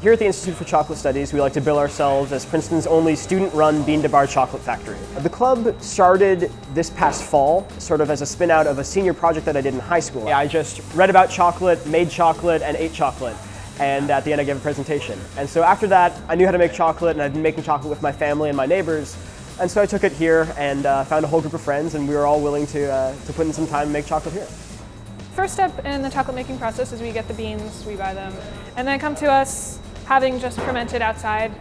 Here at the Institute for Chocolate Studies, we like to bill ourselves as Princeton's only student-run bean-to-bar chocolate factory. The club started this past fall, sort of as a spin-out of a senior project that I did in high school. I just read about chocolate, made chocolate, and ate chocolate. And at the end I gave a presentation. And so after that, I knew how to make chocolate, and I'd been making chocolate with my family and my neighbors. And so I took it here and found a whole group of friends, and we were all willing to put in some time and make chocolate here. First step in the chocolate making process is we get the beans, we buy them, and they come to us having just fermented outside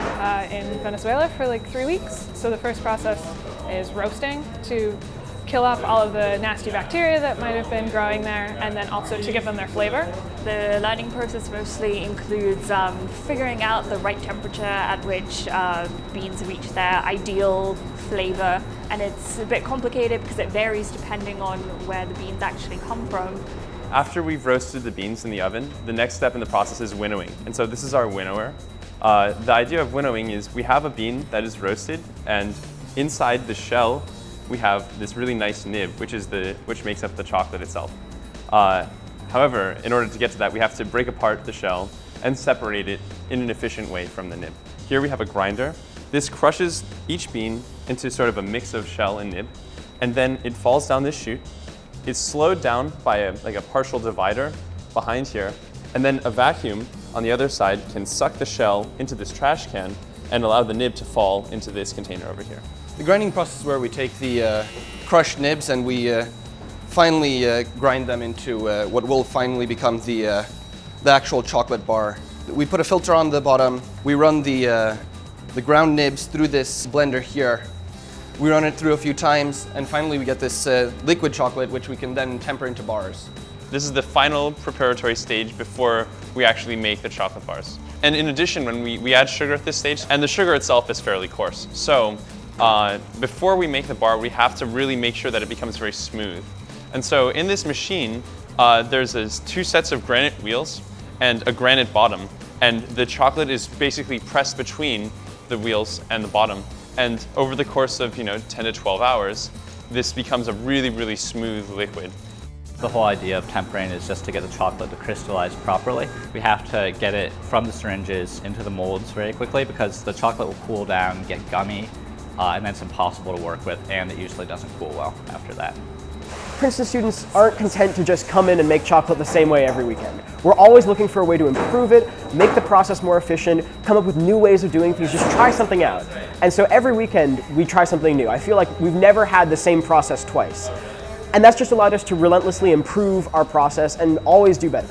in Venezuela for like 3 weeks. So the first process is roasting to kill off all of the nasty bacteria that might have been growing there, and then also to give them their flavor. The learning process mostly includes figuring out the right temperature at which beans reach their ideal flavor, and it's a bit complicated because it varies depending on where the beans actually come from. After we've roasted the beans in the oven, the next step in the process is winnowing. And so this is our winnower. The idea of winnowing is we have a bean that is roasted, and inside the shell we have this really nice nib, which makes up the chocolate itself. However, in order to get to that, we have to break apart the shell and separate it in an efficient way from the nib. Here we have a grinder. This crushes each bean into sort of a mix of shell and nib, and then it falls down this chute. It's slowed down by a partial divider behind here, and then a vacuum on the other side can suck the shell into this trash can and allow the nib to fall into this container over here. The grinding process is where we take the crushed nibs and we finally grind them into what will finally become the actual chocolate bar. We put a filter on the bottom. We run the ground nibs through this blender here. We run it through a few times, and finally we get this liquid chocolate, which we can then temper into bars. This is the final preparatory stage before we actually make the chocolate bars. And in addition, when we add sugar at this stage, and the sugar itself is fairly coarse. So before we make the bar, we have to really make sure that it becomes very smooth. And so in this machine, there's 2 sets of granite wheels and a granite bottom. And the chocolate is basically pressed between the wheels and the bottom. And over the course of 10 to 12 hours, this becomes a really, really smooth liquid. The whole idea of tempering is just to get the chocolate to crystallize properly. We have to get it from the syringes into the molds very quickly because the chocolate will cool down, get gummy, and then it's impossible to work with, and it usually doesn't cool well after that. Princeton students aren't content to just come in and make chocolate the same way every weekend. We're always looking for a way to improve it, make the process more efficient, come up with new ways of doing things, just try something out. And so every weekend we try something new. I feel like we've never had the same process twice. And that's just allowed us to relentlessly improve our process and always do better.